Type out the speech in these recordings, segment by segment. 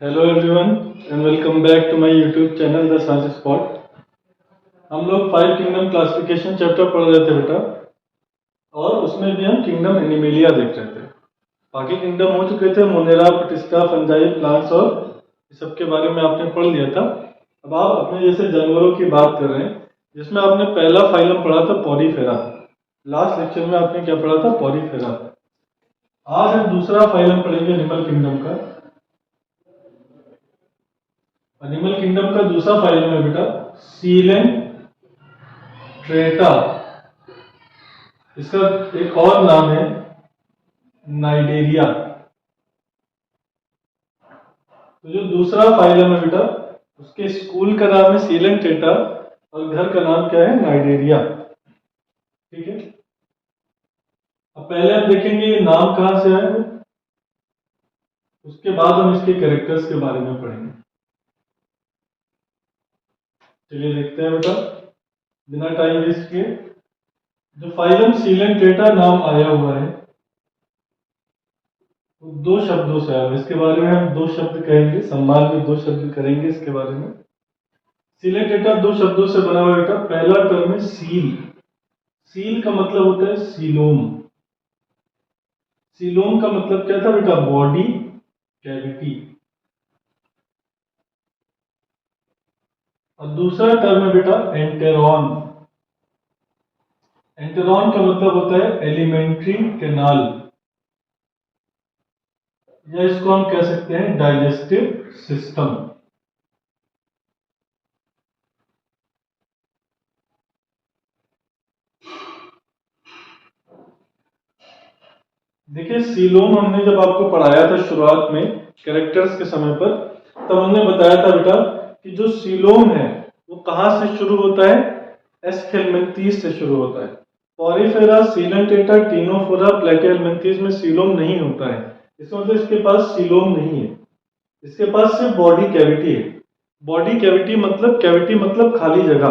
Hello everyone and welcome back to my YouTube channel the science spot. हम लोग five kingdom classification chapter पढ़ रहे थे बेटा, और उसमें भी हम किंगडम एनिमेलिया देख रहे थे। बाकी किंगडम हो चुके थे, मोनेरा, प्रोटिस्टा, फंजाई, प्लांट्स और इस सब के बारे में आपने पढ़ लिया था। अब आप अपने जैसे जानवरों की बात कर रहे हैं, जिसमें आपने पहला फाइलम पढ़ा था पॉरीफेरा। लास्ट लेक्चर में आपने क्या पढ़ा था? पॉरीफेरा। आज हम दूसरा फाइलम पढ़ेंगे एनिमल किंगडम का। एनिमल किंगडम का दूसरा फाइलम है बेटा सीलेंट्रेटा। इसका एक और नाम है नाइडेरिया। तो जो दूसरा फाइलम है बेटा, उसके स्कूल का नाम है सीलेंट्रेटा और घर का नाम क्या है? नाइडेरिया। ठीक है। अब पहले हम देखेंगे ये नाम कहां से आया है, उसके बाद हम इसके कैरेक्टर्स के बारे में पढ़ेंगे। चलिए देखते हैं बेटा, बिना टाइम वेस्ट किए। जो फाइलम सीलेंट्रेटा नाम आया हुआ है वो दो शब्दों से आया। इसके बारे में हम दो शब्द कहेंगे, सम्मान में दो शब्द करेंगे इसके बारे में। सीलेंट्रेटा दो शब्दों से बना हुआ बेटा। पहला टर्म है सील। सील का मतलब होता है सीलोम। सीलोम का मतलब क्या था बेटा? Body cavity. और दूसरा टर्म है बेटा एंटेरॉन। एंटेरॉन का मतलब होता है एलिमेंट्री कैनाल, या इसको हम कह सकते हैं डाइजेस्टिव सिस्टम। देखिए, सीलोम हमने जब आपको पढ़ाया था शुरुआत में कैरेक्टर्स के समय पर, तब हमने बताया था बेटा कि जो सीलोम है वो कहां से शुरू होता है? एस्केलमेंथीज से शुरू होता है। पॉरीफेरा, सीलेंट्रेटा, टीनोफोरा, प्लेटिहेल्मिन्थीज में सीलोम नहीं होता है। इसका मतलब इसके पास सीलोम नहीं है, इसके पास सिर्फ बॉडी कैविटी है। बॉडी कैविटी मतलब, कैविटी मतलब खाली जगह।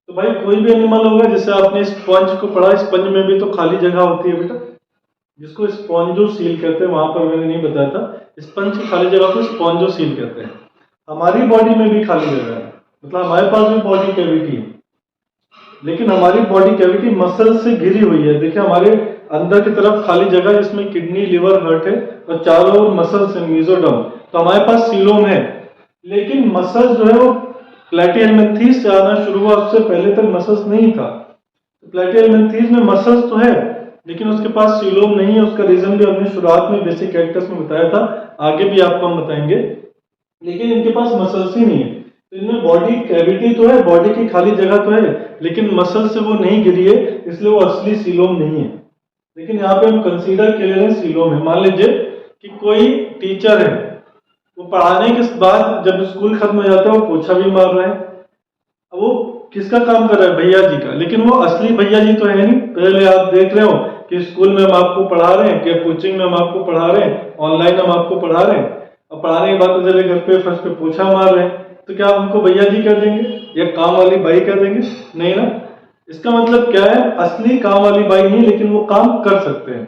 तो भाई कोई भी एनिमल होगा, जैसे आपने स्पंज को पढ़ा, स्पंज में भी तो खाली जगह होती है बेटा, जिसको स्पॉन्जो सील कहते हैं। वहां पर मैंने नहीं बताया था, स्पंज की खाली जगह को स्पॉन्जो सील कहते हैं। हमारी बॉडी में भी खाली जगह है, मतलब हमारे पास भी बॉडी कैविटी है, लेकिन हमारी बॉडी कैविटी मसल से घिरी हुई है। देखिए, हमारे अंदर की तरफ खाली जगह जिसमें किडनी, लिवर, हार्ट है, और चारों ओर मसल्स है, मीजोडर्म। तो हमारे पास सीलोम है, लेकिन मसल जो है वो प्लेटिहेल्मिन्थीज से आना शुरू हुआ, उससे पहले तक मसल्स नहीं था। तो प्लेटिहेल्मिन्थीज में मसल्स तो है, लेकिन उसके पास सीलोम नहीं है। उसका रीजन भी हमने शुरुआत में बेसिक कैरेक्टर्स में बताया था, आगे भी आपको हम बताएंगे। लेकिन इनके पास मसल्स ही नहीं है। तो इनमें बॉडी कैविटी तो है, बॉडी की खाली जगह तो है, लेकिन मसल से वो नहीं गिरी है, इसलिए वो असली सीलोम नहीं है। लेकिन यहाँ पे हम कंसीडर कर रहे हैं सीलोम है। मान लीजिए कि कोई टीचर है, वो पढ़ाने के बाद जब स्कूल खत्म हो जाता है वो पोछा भी मार रहा है। अब वो किसका काम कर रहा है? भैया जी का। लेकिन वो असली भैया जी तो है नहीं। पहले आप देख रहे हो कि स्कूल में हम आपको पढ़ा रहे हैं, कि कोचिंग में हम आपको पढ़ा रहे हैं, ऑनलाइन हम आपको पढ़ा रहे हैं, और पढ़ाने के बाद तो चले घर पे फर्स्ट पे पोछा मार रहे हैं, तो क्या आप उनको भैया जी कह देंगे या काम वाली बाई कह देंगे? नहीं ना। इसका मतलब क्या है? असली काम वाली बाई नहीं, लेकिन वो काम कर सकते हैं।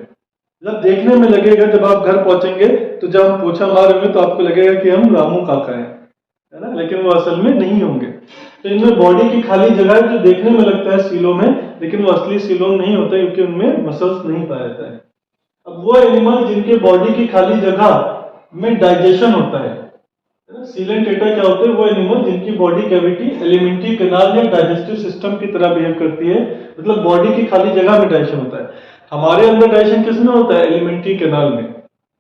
जब देखने में लगेगा, जब आप घर पहुंचेंगे तो जब हम पोछा मारेंगे तो आपको लगेगा कि हम रामू काका है ना, लेकिन वो असल में नहीं होंगे। तो इनमें बॉडी की खाली जगह जो देखने में लगता है सीलोम है, लेकिन वो असली सीलोम नहीं होता, क्योंकि उनमें मसल्स नहीं पाया जाता है। अब वो एनिमल जिनके बॉडी की खाली जगह में डाइजेशन होता है ना, सीलेंट्रेटा क्या होते हैं? वो एनिमल जिनकी बॉडी कैविटी एलिमेंट्री कैनाल या डाइजेस्टिव सिस्टम की तरह बिहेव करती है, मतलब बॉडी की खाली जगह में डाइजेशन होता है। हमारे अंदर डाइजेशन किसमें होता है? एलिमेंट्री कैनाल में।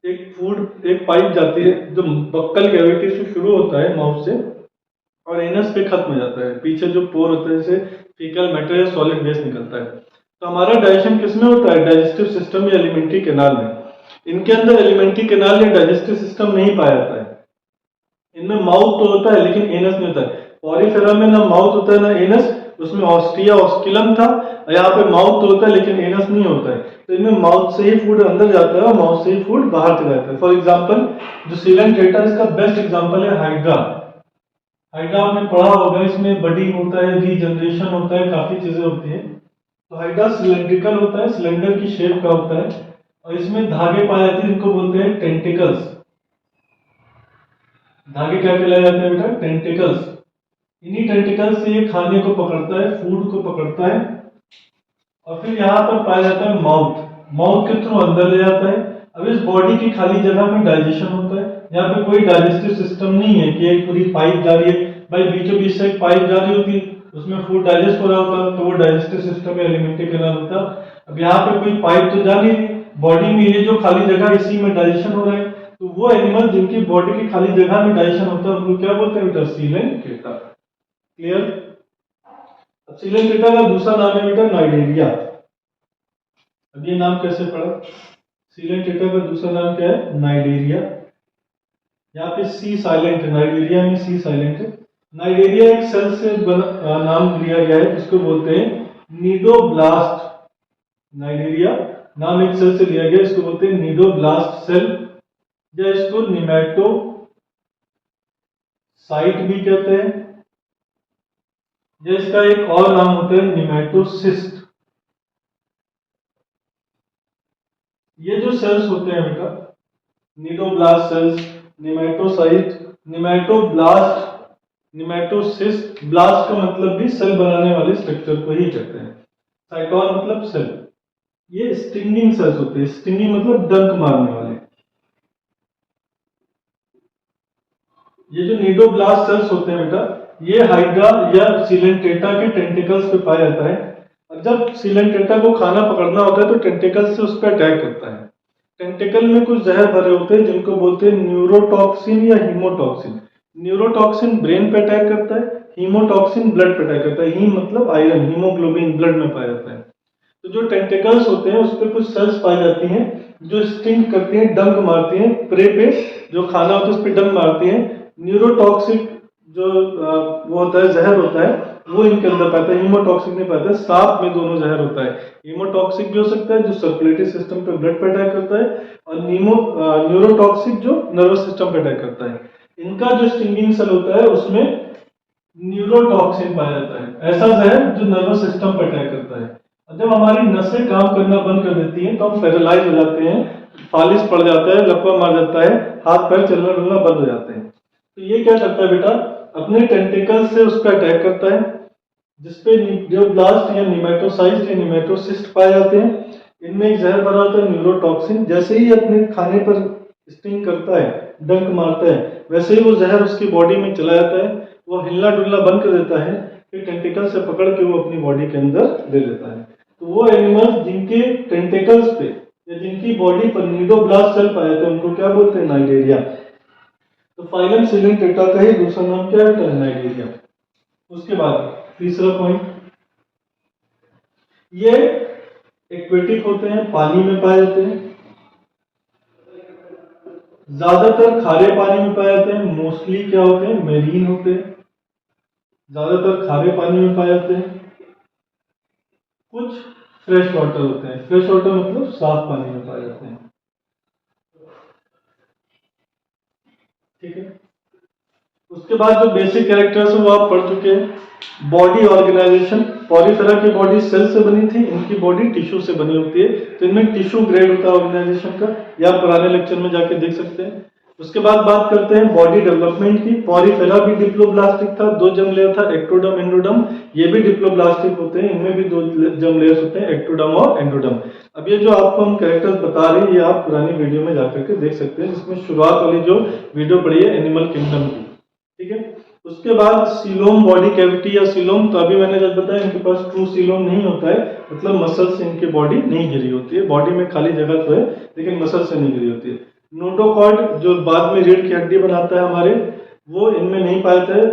एक पाइप जाती है जो बक्कल कैविटी से शुरू होता है, माउथ से, और एनस पे खत्म हो जाता है। पीछे जो पोर होता है, जैसे फीकल मैटर या सॉलिड वेस्ट निकलता है। तो हमारा डाइजेशन किसमें होता है? डाइजेस्टिव सिस्टम या एलिमेंट्री कैनाल में। इनके अंदर एलिमेंट्री कैनाल या डाइजेस्टिव सिस्टम नहीं पाया जाता है। इनमें माउथ तो होता है, लेकिन एनस नहीं होता है। पॉरीफेरा में ना माउथ होता है ना एनस। उसमें ऑस्टिया ऑस्किलम था, यहाँ पे माउथ तो होता है लेकिन एनस नहीं होता है। तो इनमें माउथ से ही फूड अंदर जाता है और माउथ से ही फूड बाहर चला जाता है। फॉर एग्जाम्पल, जो सीलेंट्रेटा, इसका बेस्ट एग्जाम्पल है हाइड्रा। हाइड्रा आपने पढ़ा होगा, इसमें बडी होता है, रीजनरेशन होता है, काफी चीजें होती है। तो हाइड्रा सिलेंड्रिकल होता है, सिलेंडर की शेप का होता है, और इसमें धागे पाए जाते हैं, इनको बोलते हैं टेंटिकल्स। धागे क्या कहलाए जाते हैं बेटा? टेंटिकल्स। इन्हीं टेंटिकल्स से ये खाने को पकड़ता है, फूड को पकड़ता है, और फिर यहाँ पर पाया जाता है माउथ। माउथ के थ्रू अंदर ले जाता है। अब इस बॉडी की खाली जगह में डाइजेशन होता है। यहाँ पे कोई डाइजेस्टिव सिस्टम नहीं है कि एक पूरी पाइप जा रही है, भाई बीचों बीच से एक पाइप जा रही होती, उसमें फूड डाइजेस्ट हो रहा होता, तो वो डाइजेस्टिव सिस्टम या एलिमेंट्री कैनाल होता। अब यहाँ पे कोई पाइप तो जा नहीं, बॉडी में ये जो खाली जगह इसी में डाइजेशन हो रहा है। तो वो एनिमल जिनकी बॉडी की खाली जगह में डाइजेशन होता है उनको क्या बोलते हैं बेटा? सीलेंट्रेटा। क्लियर? अब सीलेंट्रेटा का दूसरा नाम है बेटा नाइडेरिया। अब ये नाम कैसे पड़ा? सीलेंट्रेटा का दूसरा नाम क्या है? नाइडेरिया। यहाँ पे सी साइलेंट है, नाइडेरिया में सी साइलेंट है। नाइडेरिया एक सेल से नाम लिया गया है जिसको बोलते हैं नीडोब्लास्ट। नाइडेरिया नाम एक सेल से लिया गया, इसको बोलते हैं नीडोब्लास्ट सेल, या इसको निमेटो साइट भी कहते हैं, या इसका एक और नाम होता है निमेटोसिस्ट। ये जो सेल्स होते हैं बेटा, cnidoblast cells, nematocyte, nematoblast, nematocyst, blast का मतलब भी सेल बनाने वाले स्ट्रक्चर को ही कहते हैं। साइटोन मतलब सेल। ये स्टिंगिंग सेल्स होते हैं। स्टिंगिंग मतलब डंक मारने वाले। ये जो नीडोब्लास्ट सेल्स होते हैं बेटा, ये हाइड्रा या सीलेंट्रेटा के टेंटिकल्स पे पाया जाता है। और जब सीलेंट्रेटा को खाना पकड़ना होता है तो टेंटिकल से उस पर अटैक करता है। टेंटिकल में कुछ जहर भरे होते हैं जिनको बोलते हैं न्यूरोटॉक्सिन या हीमोटॉक्सिन। न्यूरोटॉक्सिन ब्रेन पे अटैक करता है, हीमोटॉक्सिन ब्लड पे अटैक करता है। हीम मतलब आयरन, हीमोग्लोबिन ब्लड में पाया जाता है। तो जो टेंटिकल्स होते हैं उस पर कुछ सेल्स पाई जाती हैं जो स्टिंग करती हैं, डंक मारती हैं प्रे पे, जो खाना होता है उस पर डंक मारती हैं। न्यूरोटॉक्सिक जो वो होता है, जहर होता है, वो इनके अंदर पाता है, हीमोटॉक्सिक नहीं पाता है। सांप में दोनों जहर होता है। हीमोटॉक्सिक भी हो सकता है जो सर्कुलेटरी सिस्टम पे ब्लड पे अटैक करता है, और न्यूरोटॉक्सिक जो नर्वस सिस्टम पे अटैक करता है। इनका जो स्टिंगिंग सेल होता है उसमें न्यूरोटॉक्सिन पाया जाता है, ऐसा जहर जो नर्वस सिस्टम पे अटैक करता है। और जब हमारी नसें काम करना बंद कर देती हैं तो हम पैरालाइज हो जाते हैं, फालिस पड़ जाता है, लकवा मार जाता है, हाथ पैर चलना डुलना बंद हो जाते हैं। तो ये क्या करता है बेटा? अपने टेंटिकल से उस पर अटैक करता है, जिसपे न्यूरोब्लास्ट या निमेटोसाइस्ट या निमेटोसिस्ट पाए जाते हैं। इनमें एक जहर भरा होता है न्यूरोटॉक्सिन। जैसे ही अपने खाने पर स्टिंग करता है, डंक मारता है, वैसे ही वो जहर उसकी बॉडी में चला जाता है। वो हिलना डुलना बंद कर देता है, फिर टेंटिकल से पकड़ के वो अपनी बॉडी के अंदर ले लेता है। तो वो एनिमल्स जिनके टेंटिकल्स पे या जिनकी बॉडी पर नीडोब्लास्ट सेल पाए जाते हैं उनको क्या बोलते हैं? नाइडेरिया। तो फाइलम सीलेंट्रेटा का ही दूसरा नाम क्या है? नाइडेरिया। उसके बाद तीसरा पॉइंट, ये एक्वेटिक होते हैं, पानी में पाए जाते हैं, ज्यादातर खारे पानी में पाए जाते हैं। मोस्टली क्या होते हैं? मेरीन होते हैं, ज्यादातर खारे पानी में पाए जाते हैं। कुछ फ्रेश वाटर होते हैं। फ्रेश वाटर मतलब साफ पानी में पाए जाते हैं। ठीक है। उसके बाद जो बेसिक कैरेक्टर्स है वो आप पढ़ चुके हैं। बॉडी ऑर्गेनाइजेशन, पॉलीफेरा की बॉडी सेल से बनी थी, इनकी बॉडी टिश्यू से बनी होती है। तो इनमें टिश्यू ग्रेड होता है ऑर्गेनाइजेशन का, या पुराने लेक्चर में जाके देख सकते हैं। उसके बाद बात करते हैं बॉडी डेवलपमेंट की। पॉलीफेरा भी डिप्लोब्लास्टिक था, 2 जर्म लेयर था, एक्टोडर्म एंडोडर्म। ये भी डिप्लोब्लास्टिक होते हैं, इनमें भी 2 जर्म लेयर्स होते हैं, एक्टोडर्म और एंडोडर्म। अब ये जो आपको हम कैरेक्टर्स बता रहे हैं ये आप पुरानी वीडियो में जाकर के देख सकते हैं, जिसमें शुरुआत वाली जो वीडियो पड़ी है एनिमल किंगडम की। ठीक है। उसके बाद सीलोम, बॉडी कैविटी या सीलोम, तो अभी मैंने जब बताया इनके पास ट्रू सीलोम नहीं होता है, मतलब मसल से इनकी बॉडी नहीं घिरी होती है। बॉडी में खाली जगह तो है लेकिन मसल से नहीं घिरी होती है। नोटोकॉर्ड जो बाद में रीढ़ की हड्डी बनाता है हमारे, वो इनमें नहीं पाया जाता है।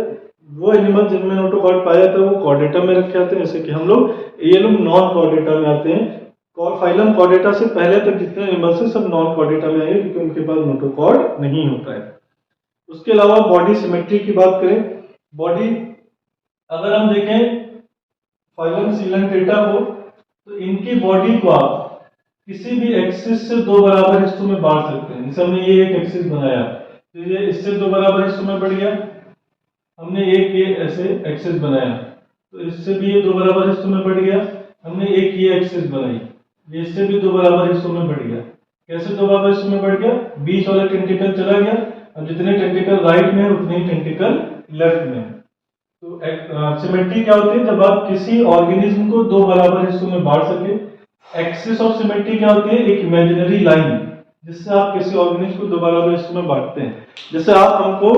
वो एनिमल जिनमें नोटोकॉर्ड पाया जाता है वो कॉर्डेटा में रखे जाते हैं, जैसे कि हम लोग, ये लोग नॉन कॉर्डेटा में आते हैं। फाइलम कॉर्डेटा से पहले तक जितने एनिमल्स हैं सब नॉन कॉर्डेटा में आएंगे क्योंकि उनके पास नोटोकॉर्ड नहीं होता है। उसके अलावा बॉडी सिमेट्री की बात करें, बॉडी अगर हम देखें फाइलम सीलेंट्रेटा को, तो इनकी बॉडी को आप किसी भी एक्सिस से 2 बराबर हिस्सों में बांट सकते हैं। जैसे हमने ये एक एक्सिस बनाया तो ये इससे 2 बराबर हिस्सों में बढ़ गया। हमने एक ये ऐसे एक्सिस बनाया तो इससे भी ये 2 बराबर हिस्सों में बढ़ गया। हमने एक ये एक्सिस बनाई, ये इससे भी 2 बराबर हिस्सों में बढ़ गया। कैसे 2 बराबर हिस्सों में बढ़ गया? बीच वाला टेंटिकल चला गया और जितने टेंटिकल राइट में उतने ही टेंटिकल लेफ्ट में। तो सिमेट्री क्या होती है? जब आप किसी ऑर्गेनिज्म को दो बराबर हिस्सों में बांट सके। एक्सिस ऑफ सिमेट्री क्या होती है? एक इमेजिनरी लाइन जिससे आप किसी ऑर्गेनिज्म को दो बराबर हिस्सों में बांटते हैं। जैसे आप हमको,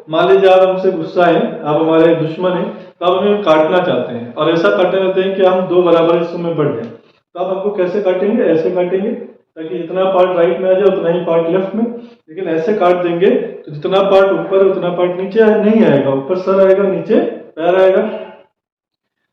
मान लीजिए आप हमसे गुस्सा है, आप हमारे दुश्मन हैं, तो आप हमें काटना चाहते हैं और ऐसा काटना चाहते हैं कि हम दो बराबर हिस्सों में बढ़ जाए। तो आप हमको कैसे काटेंगे? ऐसे काटेंगे ताकि जितना पार्ट राइट में आ जाए उतना ही पार्ट लेफ्ट में। लेकिन ऐसे काट देंगे तो जितना पार्ट ऊपर है उतना पार्ट नीचे नहीं आएगा, ऊपर सर आएगा, नीचे पैर आएगा।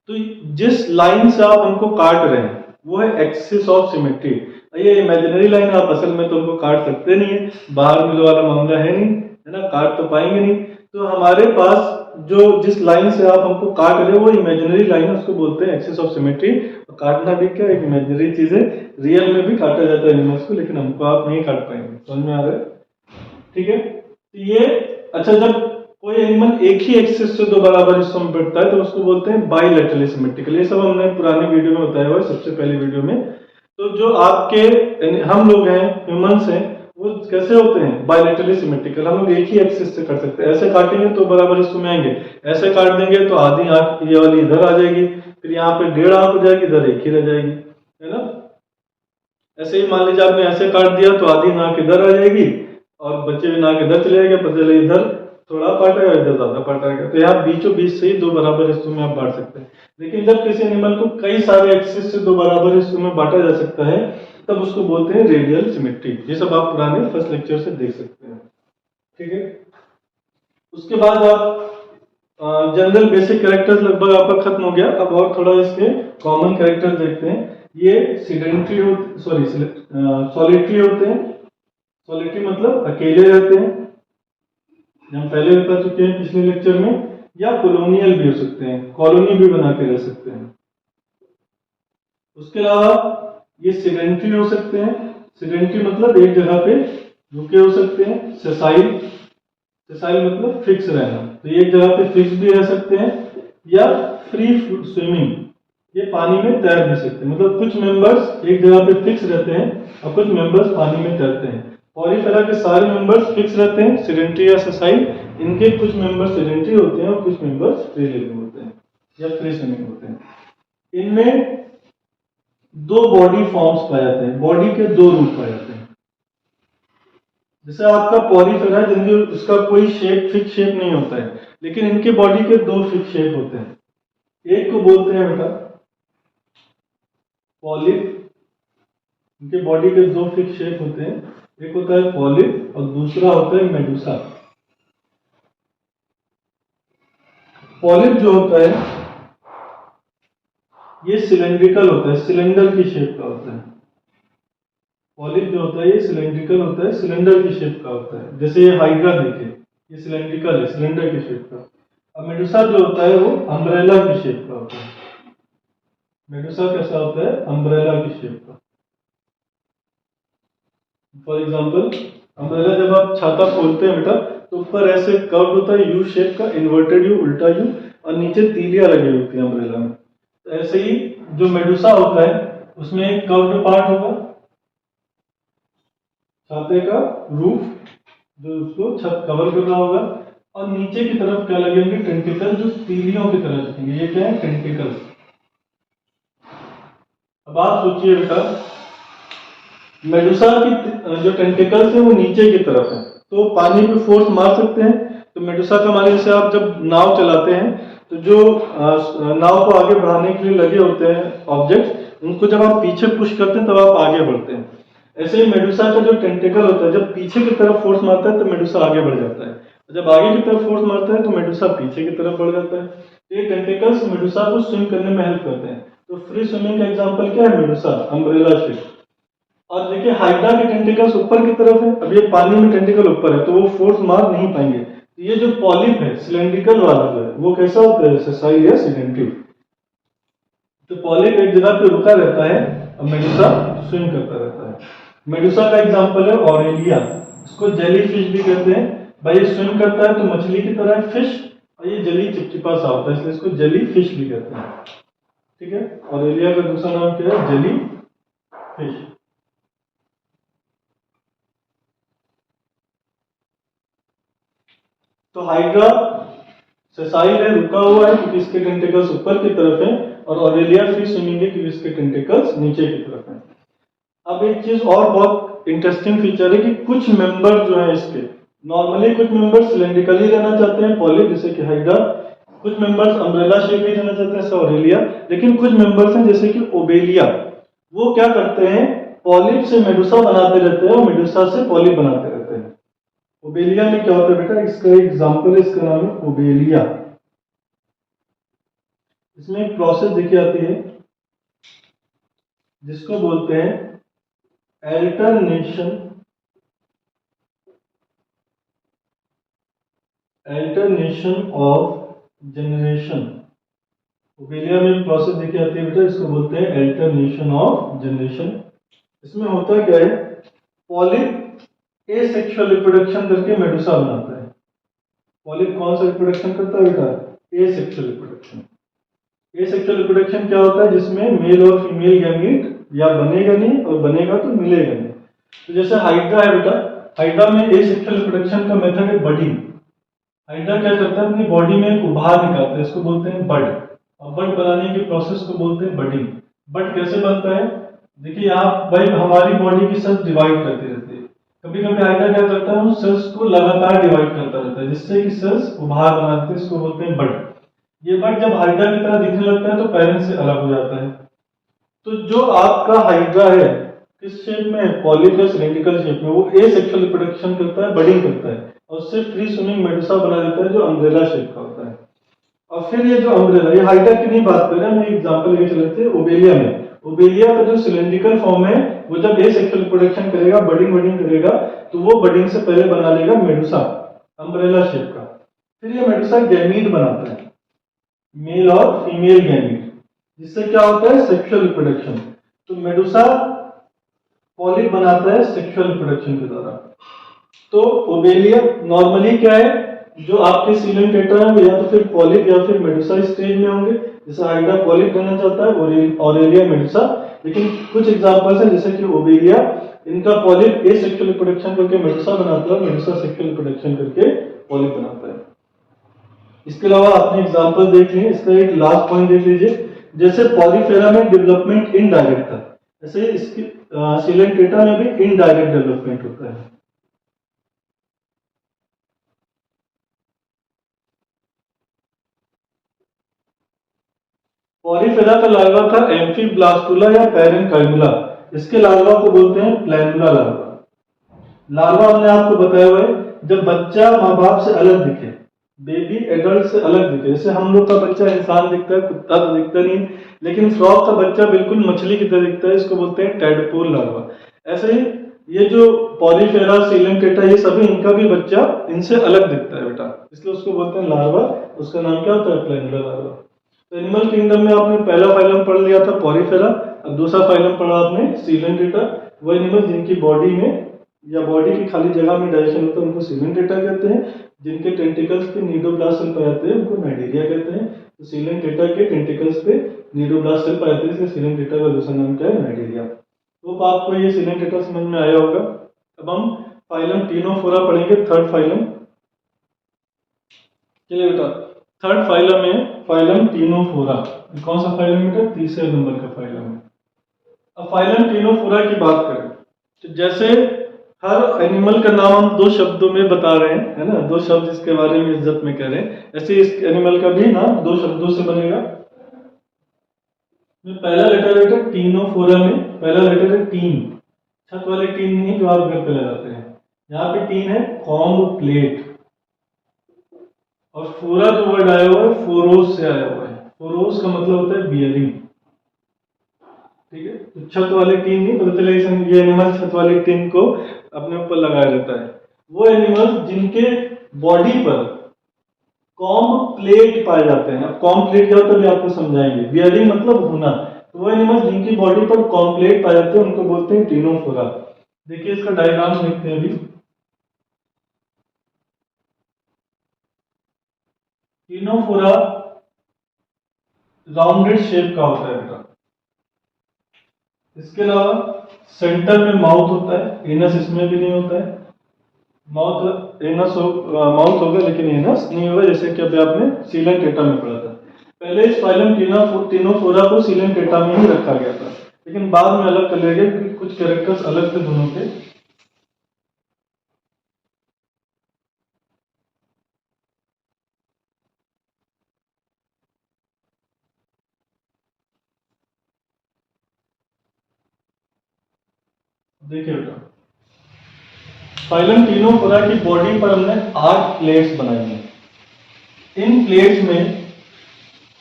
तो जिस लाइन से आप हमको काट रहे हैं वो है एक्सिस ऑफ सिमेट्री। ये इमेजिनरी लाइन आप असल में तो उनको काट सकते नहीं है, बाहर मिलो वाला मामला है नहीं, है ना, काट तो पाएंगे नहीं। तो हमारे पास जो जिस लाइन से आप हमको काट रहे हो वो इमेजिनरी लाइन है, उसको बोलते हैं एक्सिस ऑफ सिमेट्री। और काटना भी क्या, एक इमेजिनरी चीज है। रियल में भी काटा जाता है एनिमल्स को, लेकिन हमको आप नहीं काट पाएंगे। समझ में आ रहा है? ठीक है। तो ये अच्छा, जब कोई एनिमल एक ही एक्सिस से दो बराबर हिस्सों में बढ़ता है तो उसको बोलते हैं बाइलैटरली सिमेट्रिकल। ये सब हमने पुराने वीडियो में बताया हुआ है, सबसे पहले वीडियो में। तो जो आपके हम लोग हैं, ह्यूमंस हैं, वो कैसे होते हैं? बाइलैटरली सिमेट्रिकल। हम लोग एक ही एक्सिस से कर सकते हैं। ऐसे काटेंगे तो बराबर हिस्सों में आएंगे, ऐसे काट देंगे तो आधी आंख ये वाली इधर आ जाएगी, फिर यहाँ पे डेढ़ आंख हो जाएगी, इधर एक ही रह जाएगी, है ना। ऐसे ही मान लीजिए आपने ऐसे काट दिया तो आधी नाक इधर आ जाएगी और बच्चे हुए नाक इधर चले जाएगा, पता चले इधर थोड़ा पार्ट आएगा, इधर ज्यादा पार्ट आएगा। तो यहाँ बीचों बीच से ही दो बराबर हिस्सों में आप बांट सकते हैं। लेकिन जब किसी एनिमल को कई सारे एक्सिस से दो बराबर हिस्सों में बांटा जा सकता है तब उसको बोलते हैं रेडियल सिमेट्री। ये सब आप पुराने फर्स्ट लेक्चर से देख सकते हैं। ठीक है। उसके बाद आप जनरल बेसिक कैरेक्टर्स लगभग आपका खत्म हो गया। अब और थोड़ा इसके कॉमन कैरेक्टर्स देखते हैं। ये सिडेंट्री सॉलिटरी होते हैं। सॉलिटरी मतलब अकेले रहते हैं, हम पहले बता चुके हैं पिछले लेक्चर में। या कॉलोनियल भी हो सकते हैं, कॉलोनी भी बना के रह सकते हैं। उसके अलावा ये सिडेंट्री हो सकते हैं। सिडेंट्री मतलब एक जगह पे रुके हो सकते हैं। सेसाइल, सेसाइल मतलब फिक्स रहना, तो ये एक जगह पे फिक्स भी रह सकते हैं। या फ्री स्विमिंग, ये पानी में तैर भी सकते हैं। मतलब कुछ मेंबर्स एक जगह पे फिक्स रहते हैं और कुछ मेंबर्स पानी में तैरते हैं। पॉलीफेरा के सारे मेंबर्स फिक्स रहते हैं, सिडेंट्री या सेसाइल। इनके कुछ मेंबर्स सिडेंट्री होते हैं और कुछ मेंबर्स फ्री लिविंग होते हैं या फ्री स्विमिंग होते हैं। इनमें दो बॉडी फॉर्म्स पाए जाते हैं, बॉडी के दो रूप पाए जाते हैं। जैसे आपका पॉलीफेरा जिनकी उसका कोई शेप, फिक्स शेप नहीं होता है, लेकिन इनके बॉडी के दो फिक्स शेप होते हैं। एक को बोलते हैं बेटा पॉलिप, इनके बॉडी के दो फिक्स शेप होते हैं। एक होता है पॉलिप और दूसरा होता है मेडुसा। पॉलिप जो होता है ये सिलेंड्रिकल होता है, सिलेंडर की शेप का होता है। पॉलिप जो होता है ये सिलेंड्रिकल होता है, सिलेंडर की शेप का होता है। जैसे ये हाइड्रा देखे, ये सिलेंड्रिकल है, सिलेंडर की शेप का। और मेडुसा जो होता है वो अम्ब्रेला की शेप का होता है। मेडुसा कैसा होता है? अम्ब्रेला की शेप का। फॉर एग्जाम्पल, अम्ब्रेला जब आप छाता खोलते हैं बेटा तो ऊपर ऐसे कर्व होता है यू शेप का, इन्वर्टेड यू, उल्टा यू, और नीचे तीलियां लगी होती है अम्ब्रेला में। तो ऐसे ही जो मेडुसा होता है उसमें एक कर्व्ड पार्ट होगा, छाते का रूफ जो उसको छत कवर कर रहा होगा, और नीचे की तरफ क्या लगेंगे? टेंटिकल, जो तीलियों की तरह दिखेंगे। ये क्या है? टेंटिकल। अब आप सोचिए बेटा, मेडुसा की जो टेंटिकल्स है वो नीचे की तरफ है, तो पानी पे फोर्स मार सकते हैं। तो मेडुसा का मान लीजिए आप जब नाव चलाते हैं तो जो नाव को आगे बढ़ाने के लिए लगे होते हैं ऑब्जेक्ट, उनको जब आप पीछे पुश करते हैं तब आप आगे बढ़ते हैं। ऐसे ही मेडुसा का जो टेंटिकल होता है जब पीछे की तरफ फोर्स मारता है तो मेडुसा आगे बढ़ जाता है, जब आगे की तरफ फोर्स मारता है तो मेडुसा पीछे की तरफ बढ़ जाता है। ये टेंटिकल्स मेडुसा को स्विम करने में हेल्प करते हैं। तो फ्री स्विमिंग का एग्जांपल क्या है? Medusa, umbrella shape. और देखिए हाइड्रा के टेंटिकल्स ऊपर की तरफ है, अब ये पानी में टेंटिकल ऊपर है तो वो फोर्स मार नहीं पाएंगे। तो ये जो पॉलिप है सिलेंड्रिकल वाला जो है वो कैसा होता है? सेसाइल या सिडेंट्री। तो पॉलिप एक जगह पे रुका रहता है और मेडुसा स्विम करता रहता है। मेडुसा का एग्जांपल है ऑरेलिया, इसको जेली फिश भी कहते हैं। भाई ये स्विम करता है तो मछली की तरह फिश, और ये जली चिपचिपा सा होता है इसलिए इसको जेली फिश भी कहते हैं। ठीक है। ऑरेलिया का दूसरा नाम क्या है? Jelly fish. तो हाइड्रा सेसाइल है, रुका हुआ है क्योंकि इसके टेंटिकल्स ऊपर की तरफ है, और ऑरेलिया फ्री स्विमिंग है क्योंकि इसके टेंटिकल्स नीचे की तरफ है। अब एक चीज और बहुत इंटरेस्टिंग फीचर है कि कुछ मेंबर जो है इसके, नॉर्मली कुछ मेंबर सिलेंड्रिकली रहना चाहते हैं पॉलिप, जैसे कि हाइड्रा, कुछ मेंबर्स अम्ब्रेला शेप में रहना चाहते हैं जैसे ऑरेलिया, लेकिन कुछ मेंबर्स हैं जैसे कि ओबेलिया, वो क्या करते हैं, पॉलिप से मेडुसा बनाते रहते हैं और मेडुसा से पॉलिप बनाते रहते हैं। ओबेलिया में क्या होता है बेटा, इसका एक एग्जांपल है, इसका नाम है ओबेलिया। इसमें एक प्रोसेस देखी जाती है जिसको बोलते हैं अल्टरनेशन ऑफ जनरेशन। ओबेलिया में प्रोसेस देखी जाती है बेटा, इसको बोलते हैं अल्टरनेशन ऑफ जनरेशन। इसमें होता क्या है, पॉलिप एसेक्सुअल रिप्रोडक्शन करके मेडुसा बनाता है। पॉलिप कौन सा रिप्रोडक्शन करता है बेटा, एसेक्सुअल रिप्रोडक्शन। एसेक्सुअल रिप्रोडक्शन क्या होता है, जिसमें मेल और फीमेल गैमीट या बनेगा नहीं और बनेगा तो मिलेगा नहीं। तो जैसे हाइड्रा है बेटा, हाइड्रा में एसेक्सुअल रिप्रोडक्शन का मेथड है बडिंग। हाइड्रा क्या करता है, अपनी बॉडी में एक उभार निकालता है, इसको बोलते हैं बड, और बड बनाने के प्रोसेस को बोलते हैं बडिंग। बड कैसे बनता है, देखिए यहाँ भाई हमारी बॉडी की सेल्स डिवाइड करती रहती है, कभी कभी हाइड्रा क्या करता है, उस सेल्स को लगातार डिवाइड करता रहता है जिससे कि सेल्स उभार बनाते हैं, इसको बोलते हैं बड। ये बड जब हाइड्रा की तरह दिखने लगता है तो पेरेंट्स से अलग हो जाता है। तो जो आपका हाइड्रा है किस शेप में है, पॉलिप या सिलेंड्रिकल शेप में, वो एसेक्सुअल रिप्रोडक्शन करता है, बडिंग करता है, और उससे फ्री स्विमिंग मेडुसा बना देता है जो अम्ब्रेला शेप का होता है। और फिर ये जो अम्ब्रेला, ये हाइड्रा की नहीं बात कर रहे हैं, मैं एग्जांपल लेके चले थे ओबेलिया में। ओबेलिया का जो सिलेंड्रिकल फॉर्म है वो जब एसेक्सुअल रिप्रोडक्शन करेगा, बडिंग करेगा, तो वो बडिंग से पहले बना लेगा मेडुसा अम्ब्रेला शेप का। फिर ये मेडुसा गैमीट बनाता है, मेल और फीमेल गैमीट, जिससे क्या होता है, सेक्सुअल रिप्रोडक्शन। तो मेडुसा पॉलिप बनाता है सेक्सुअल रिप्रोडक्शन के द्वारा। तो ओबेलिया नॉर्मली क्या है, जो आपके सीलन टेट्रा है वो या तो फिर पॉलिप या फिर मेडुसा स्टेज में होंगे, जैसे हाइड्रा पॉलिप रहना चाहता है, ऑरेलिया मेडुसा। लेकिन कुछ एग्जांपल्स हैं जैसे कि ओबेलिया, इनका पॉलिप एसेक्सुअल रिप्रोडक्शन करके मेडुसा बनाता है, मेडुसा सेक्सुअल रिप्रोडक्शन करके पॉलिप बनाता है। इसके अलावा आपने एग्जांपल देख लिए, इसका एक लास्ट पॉइंट देख लीजिए, जैसे पॉलीफेरा में डेवलपमेंट इनडायरेक्ट था, ऐसे इसकी सीलन टेट्रा में भी इनडायरेक्ट डेवलपमेंट होता है। पॉलीफेरा का लार्वा था एम्फीब्लास्टुला या पैरेंकाइमुला, इसके लार्वा को बोलते हैं प्लैनुला लार्वा। लार्वा हमने आपको बताया हुआ है, जब बच्चा माँ बाप से अलग दिखे, बेबी एडल्ट से अलग दिखे, जैसे हम लोग का बच्चा इंसान दिखता है, कुत्ता तो दिखता नहीं, लेकिन फ्रॉग का बच्चा बिल्कुल मछली की तरह दिखता है, इसको बोलते हैं टैडपोल लार्वा। ऐसे ही ये जो पॉलीफेरा, सीलन टेट्रा, ये सभी इनका भी बच्चा इनसे अलग दिखता है बेटा, इसलिए उसको बोलते हैं लार्वा। उसका नाम क्या होता है, प्लैनुला लार्वा। तो एनिमल किंगडम में आपने पहला फाइलम पढ़ लिया था पॉलीफेरा, अब दूसरा फाइलम पढ़ा आपने सीलन टेट्रा। वो एनिमल जिनकी बॉडी में या बॉडी की खाली जगह में डाइजेशन होता है उनको सीलन टेट्रा कहते हैं, जिनके टेंटिकल्स पे नीडोब्लास्ट सेल पाए जाते हैं उनको नाइडेरिया कहते हैं। तो सीलन टेट्रा के टेंटिकल्स पे नीडोब्लास्ट सेल पाए जाते हैं, इसलिए सीलन टेट्रा का दूसरा नाम क्या है, नाइडेरिया। तो आपको ये सीलन टेट्रा समझ में आया होगा। अब हम फाइलम टीनोफोरा पढ़ेंगे, थर्ड फाइलम। चलिए बेटा, थर्ड फाइलम है फाइलम टीनोफोरा। कौन सा फाइलम बेटा, तीसरे नंबर का फाइलम है। अब फाइलम टीनोफोरा की बात करें तो जैसे हर एनिमल का नाम हम दो शब्दों में बता रहे हैं, है ना, दो शब्द इसके बारे में इज्जत में कह रहे हैं, ऐसे इस एनिमल का भी नाम दो शब्दों से बनेगा। पहला लेटर बेटा टीनोफोरा में पहला लेटर है टीन, छत वाले टीन नहीं जो आप घर पे लगाते हैं, यहाँ पे टीन है कॉम्ब प्लेट, और फोरा जो वर्ड आया हुआ है फोरोस से आया हुआ है, फोरोस का मतलब होता है बियरिंग। ठीक है, तो छत वाले टीन नहीं, पता चले ये एनिमल छत वाले टीन को अपने ऊपर लगाया जाता है। वो एनिमल जिनके बॉडी पर कॉम्ब प्लेट पाए जाते हैं। अब कॉम्ब प्लेट क्या होता है अभी आपको समझाएंगे, बियरिंग मतलब होना। तो वो एनिमल जिनकी बॉडी पर कॉम्ब प्लेट पाए जाते हैं उनको बोलते हैं टीनोफोरा। देखिए इसका डायग्राम देखते हैं अभी। टीनोफोरा राउंडेड शेप का होता है बेटा। इसके अलावा सेंटर में माउथ होता है, एनस इसमें भी नहीं होता है। माउथ होगा लेकिन एनस नहीं होगा, जैसे कि अभी आपने सीलन टेटा में पढ़ा था। पहले इस फाइलम टिनोफोरा को सीलन टेटा में ही रखा गया था, लेकिन बाद में अलग कर लिया गया क्योंकि कुछ कैरेक्टर्स अलग थे दोनों के। देखिए बेटा, फाइलम टिनोफोरा की बॉडी पर हमने 8 प्लेट्स बनाई हैं। इन प्लेट्स में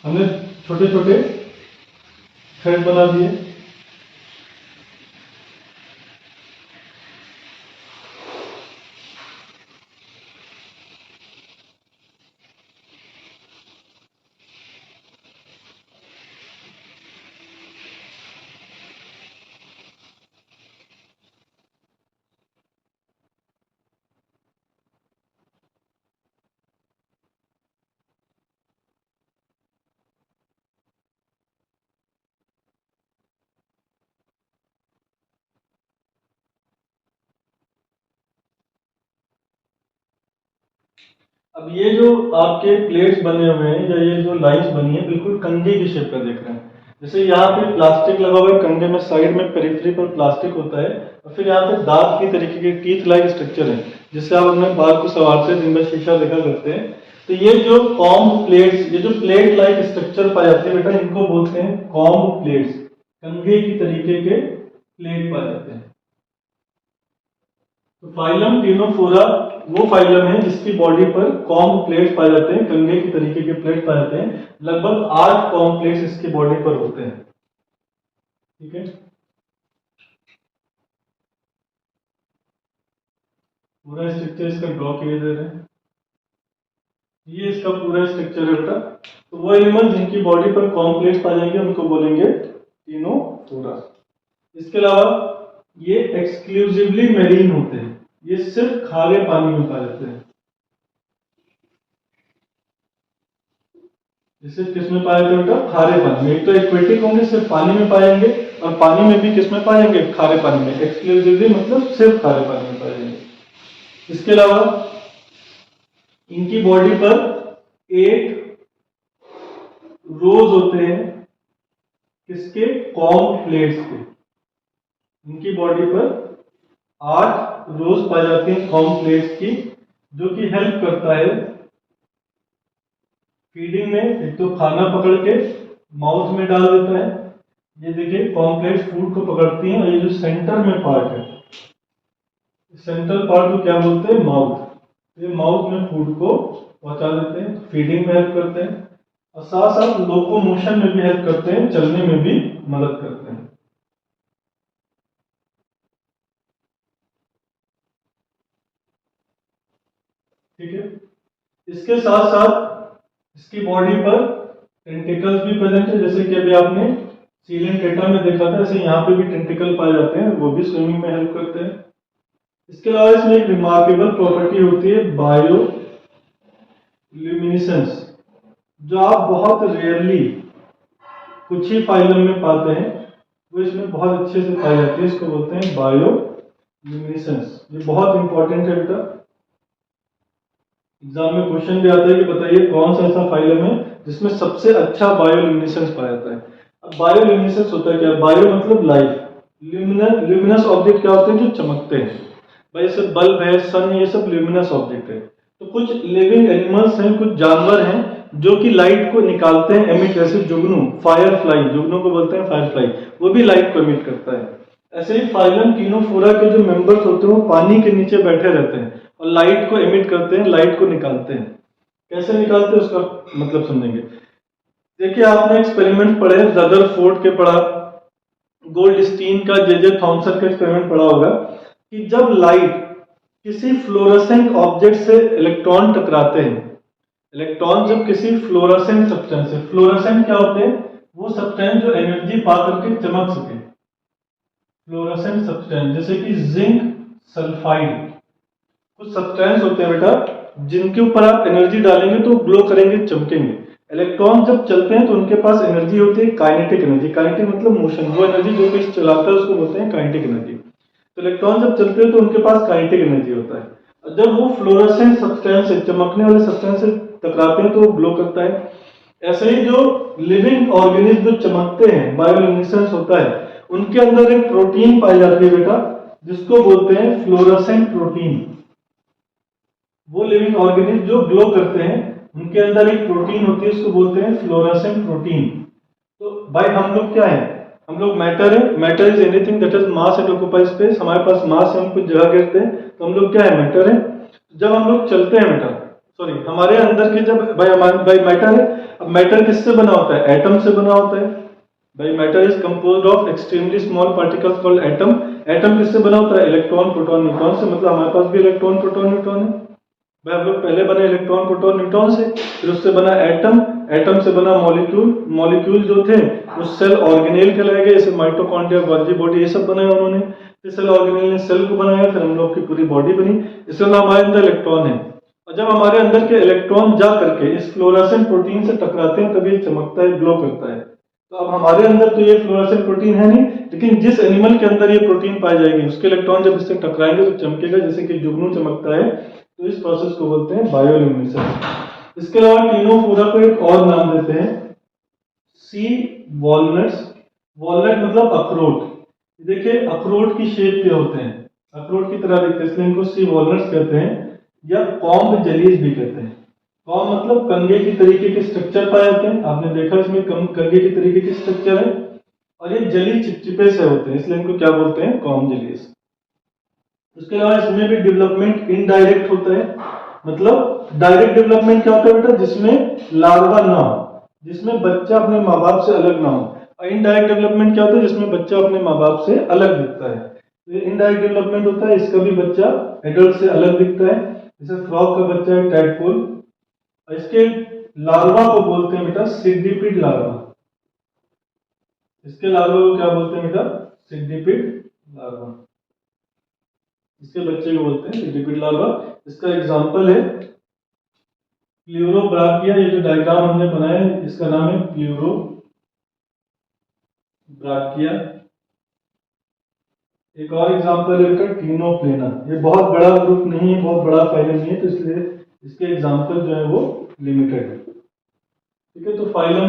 हमने छोटे छोटे थ्रेड बना दिए। अब ये जो आपके प्लेट्स बने हुए हैं या ये जो लाइंस बनी है बिल्कुल कंघी की शेप का देख रहे हैं। जैसे यहाँ पे प्लास्टिक लगा हुआ है कंघे में, साइड में पेरिफेरी पर प्लास्टिक होता है, और फिर यहाँ पे दांत की तरीके के टीथ लाइक स्ट्रक्चर है जिससे आप अपने बाल को संवारते हैं, जिनमें शीशा देखा करते हैं। तो ये जो कॉम्ब प्लेट्स, ये जो प्लेट लाइक स्ट्रक्चर पाए जाते हैं बेटा, इनको बोलते हैं कॉम्ब प्लेट्स। कंघे की तरीके के प्लेट पाए जाते हैं। तो फाइलम टिनोफोरा वो फाइलम है जिसकी बॉडी पर कॉम्ब प्लेट्स पाए जाते हैं, कंघे की तरीके के प्लेट पाए जाते हैं। लगभग 8 कॉम्ब प्लेट्स इसकी बॉडी पर होते हैं। ठीक है, पूरा स्ट्रक्चर इसका ड्रॉ किए दे रहे हैं। ये इसका पूरा स्ट्रक्चर है बेटा। तो वो एनिमल जिनकी बॉडी पर कॉम्ब प्लेट्स पाए जाएंगे उनको बोलेंगे टिनोफोरा। इसके अलावा ये एक्सक्लूसिवली मेरीन होते हैं, ये सिर्फ खारे पानी में पाए जाते हैं। ये सिर्फ किसमें पाए जाते हैं बेटा? खारे पानी में। एक तो एक्वेटिक होंगे, सिर्फ पानी में पाएंगे, और पानी में भी किसमें पाएंगे? खारे पानी में। एक्सक्लूसिवली मतलब सिर्फ खारे पानी में पाएंगे। इसके अलावा इनकी बॉडी पर 8 रोज होते हैं, किसके? कॉम्ब प्लेट्स के। इनकी बॉडी पर 8 रोज पाई जाती हैं कॉम्ब प्लेट्स की, जो कि हेल्प करता है फीडिंग में। एक तो खाना पकड़ के माउथ में डाल देता है, ये देखिए कॉम्ब प्लेट्स फूड को पकड़ती हैं, और ये जो सेंटर में पार्ट है, सेंट्रल पार्ट को क्या बोलते हैं? माउथ। ये माउथ में फूड को पहुंचा देते हैं, फीडिंग में हेल्प करते हैं, और साथ साथ लोकोमोशन में भी हेल्प करते हैं, चलने में भी मदद करते हैं। ठीक है, इसके साथ साथ इसकी बॉडी पर टेंटिकल्स भी प्रेजेंट है, जैसे कि अभी आपने सीलियन टेटा में देखा था, ऐसे यहाँ पे भी टेंटिकल पाए जाते हैं, वो भी स्विमिंग में हेल्प करते हैं। इसके अलावा इसमें एक रिमार्केबल प्रॉपर्टी होती है बायो ल्यूमिनेसेंस, जो आप बहुत रेयरली कुछ ही फाइलम में पाते हैं, वो इसमें बहुत अच्छे से पाई जाती है। इसको बोलते हैं बायो ल्यूमिनेसेंस। ये बहुत इंपॉर्टेंट है बेटा, एग्जाम में क्वेश्चन भी आता है कि बताइए कौन सा ऐसा फाइलम है जिसमें सबसे अच्छा बायोल्यूमिनेसेंस पाया जाता है। अब बायोल्यूमिनेसेंस होता है क्या? बायो मतलब लाइफ, ल्यूमिनस ऑब्जेक्ट क्या होते हैं? जो चमकते हैं। भाई जैसे बल्ब है, सन, ये सब ल्यूमिनस ऑब्जेक्ट है। तो कुछ लिविंग एनिमल्स हैं, कुछ जानवर हैं जो कि लाइट को निकालते हैं, एमिट, जैसे जुगनू, फायर फ्लाई, जुगनू को बोलते हैं फायर फ्लाई, वो भी लाइट को एमिट करता है। ऐसे ही फाइलम टिनोफोरा के जो मेंबर्स होते हैं वो पानी के नीचे बैठे रहते हैं और लाइट को एमिट करते हैं, लाइट को निकालते हैं। कैसे निकालते हैं उसका मतलब समझेंगे। देखिए आपने एक्सपेरिमेंट पढ़े, रदरफोर्ड के पढ़ा, गोल्डस्टीन का, जे थॉमसन का एक्सपेरिमेंट पढ़ा होगा कि जब लाइट किसी फ्लोरोसेंट ऑब्जेक्ट से इलेक्ट्रॉन टकराते हैं, इलेक्ट्रॉन जब किसी फ्लोरोसेंट सब्सटेंस से, फ्लोरोसेंट क्या होते हैं? वो सब्सटेंस जो एनर्जी पा करके चमक सके, फ्लोरोसेंट सब्सटेंस, जैसे कि जिंक सल्फाइड। कुछ सब्सटेंस होते हैं बेटा जिनके ऊपर आप एनर्जी डालेंगे तो ग्लो करेंगे, चमकेंगे। इलेक्ट्रॉन जब चलते हैं तो उनके पास एनर्जी होती है काइनेटिक एनर्जी। काइनेटिक मतलब मोशन, वो एनर्जी जो कुछ चलाता है उसको बोलते हैं काइनेटिक एनर्जी। तो इलेक्ट्रॉन जब चलते हैं तो उनके पास काइनेटिक एनर्जी होता है। और जब वो फ्लोरेसेंट सब्सटेंस से, चमकने वाले सब्सटेंस से टकराते हैं तो वो ग्लो करता है। ऐसे ही जो लिविंग ऑर्गेनिज्म जो चमकते हैं, बायोल्यूमिनेसेंस होता है, उनके अंदर एक प्रोटीन पाई जाती है बेटा, जिसको बोलते हैं फ्लोरेसेंट प्रोटीन। वो लिविंग ऑर्गेनिज्म जो ग्लो करते हैं उनके अंदर एक प्रोटीन होती है, उसको बोलते हैं फ्लोरेसेंट प्रोटीन। तो भाई हम लोग क्या है, हम लोग मैटर है। Matter is anything that is mass and occupy space. हमारे पास मास है, हम कुछ जगह घेरते हैं, तो हम लोग क्या है, मैटर है। जब हम लोग चलते हैं बेटा, सॉरी, हमारे अंदर के जब भाई हमारे भाई मैटर है। अब मैटर किससे बना होता है, एटम से बना होता है भाई। Matter is composed of extremely small particles called atom. Atom किससे बना होता है, इलेक्ट्रॉन प्रोटॉन न्यूट्रॉन से। मतलब हमारे पास भी इलेक्ट्रॉन प्रोटॉन न्यूट्रॉन है भाई। हम लोग पहले बने इलेक्ट्रॉन प्रोटॉन न्यूट्रॉन से, फिर उससे बना एटम, एटम से बना मॉलिक्यूल, मॉलिक्यूल जो थे वो सेल ऑर्गेनेल कहलाए गए, जैसे माइटोकॉन्ड्रिया, गोल्गी बॉडी, ये सब बनाया उन्होंने। फिर सेल ऑर्गेनेल ने सेल को बनाया, फिर हम लोग की पूरी बॉडी बनी। इसके अलावा हमारे अंदर इलेक्ट्रॉन है, और जब हमारे अंदर के इलेक्ट्रॉन जा करके इस फ्लोरेसेंट प्रोटीन से टकराते हैं तभी चमकता है, ग्लो करता है। तो अब हमारे अंदर तो ये फ्लोरेसेंट प्रोटीन है नहीं, लेकिन जिस एनिमल के अंदर ये प्रोटीन पाई जाएगी उसके इलेक्ट्रॉन जब इससे टकराएंगे तो चमकेगा, जैसे कि जुगनू चमकता है। तो इस प्रोसेस को बोलते हैं बायोल्यूमिनेसेंस। इसके अलावा टिनोफोरा को एक और नाम देते हैं सी वॉलनट्स। वॉलनट मतलब अखरोट। देखिए अखरोट की शेप के होते हैं, अखरोट की तरह दिखते हैं, इसलिए इनको सी वॉलनट्स कहते हैं, या कॉम्ब जलीज भी कहते हैं। कॉम्ब मतलब कंघे की तरीके के स्ट्रक्चर पाए जाते हैं, आपने देखा इसमें कंघे की तरीके के स्ट्रक्चर है, और ये जली चिपचिपे से होते हैं, इसलिए इनको क्या बोलते हैं, कॉम्ब जलीज। उसके अलावा इसमें भी डेवलपमेंट इनडायरेक्ट होता है। मतलब डायरेक्ट डेवलपमेंट क्या होता है बेटा, जिसमें लार्वा ना हो, जिसमें बच्चा अपने माँ बाप से अलग ना हो। और इनडायरेक्ट डेवलपमेंट क्या होता है, जिसमें बच्चा अपने माँ बाप से अलग दिखता है। तो ये इनडायरेक्ट डेवलपमेंट होता है, इसका भी बच्चा एडल्ट से अलग दिखता है। जैसे फ्रॉग का बच्चा है टैडपोल, और इसके लार्वा को बोलते हैं बेटा सिग्निपिड लार्वा। इसके लार्वा को क्या बोलते हैं बेटा, सिग्निपिड लार्वा। इसके बच्चे को बोलते हैं सिग्निपिड लार्वा। इसका एग्जांपल है प्लूरोब्राकिया। ये जो डायग्राम हमने बनाया है इसका नाम है प्लूरोब्राकिया। एक और एग्जांपल है बेटा टीनोप्लेना। ये बहुत बड़ा ग्रुप नहीं है, बहुत बड़ा फाइलम नहीं है, तो इसलिए इसके एग्जांपल जो है वो लिमिटेड है। ठीक है, तो फाइलम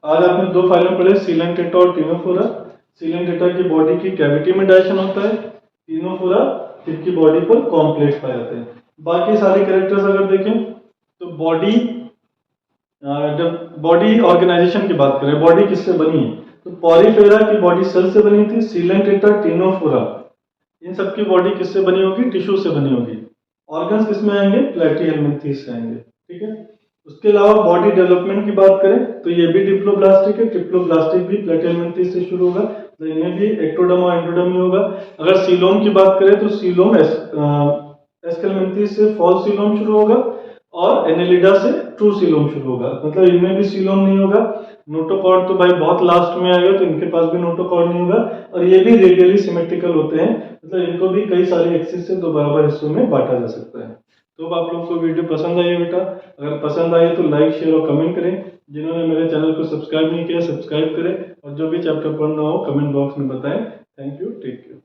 आज आपने दो फाइलम पढ़े, सीलेंटेटा और टीनोफोरा। सीलेंटेटा की बॉडी की कैविटी में डायशन होता है, टीनोफोरा इसकी बॉडी पर कॉम्प्लेक्स पाए जाते हैं। बाकी सारे कैरेक्टर्स अगर देखें तो बॉडी, जब बॉडी ऑर्गेनाइजेशन की बात करें, बॉडी किससे बनी है, तो पॉलीफेरा की बॉडी सेल से बनी थी, सीलेंटेटा, टिनोफोरा, इन सबकी बॉडी किससे बनी होगी, टिश्यू से बनी होगी। ऑर्गन्स किसमें आएंगे, प्लेटीहेल्मिन्थेस से आएंगे। ठीक है, उसके अलावा बॉडी डेवलपमेंट की बात करें तो ये भी डिप्लोब्लास्टिक है, ट्रिप्लोब्लास्टिक भी प्लेटीहेल्मिन्थेस से शुरू होगा, तो इनमें भी एक्टोडर्म और एंडोडर्म ही होगा। अगर सीलोम की बात करें तो सीलोम एस्केल्मिन्थेस से फॉल्स सीलोम शुरू होगा, और एनेलिडा से ट्रू सीलोम शुरू होगा, मतलब इनमें भी सीलोम नहीं होगा। नोटोकॉर्ड तो भाई बहुत लास्ट में आएगा, तो इनके पास भी नोटोकॉर्ड नहीं होगा, और ये भी रेडियली सिमेट्रिकल होते हैं, मतलब इनको भी कई सारे एक्सिस से दो बराबर हिस्सों में बांटा जा सकता है। तो अब आप लोग को वीडियो पसंद आई है बेटा, अगर पसंद आई तो लाइक, शेयर और कमेंट करें। जिन्होंने मेरे चैनल को सब्सक्राइब नहीं किया सब्सक्राइब करें, और जो भी चैप्टर पढ़ना हो कमेंट बॉक्स में बताएं। Thank you, take care.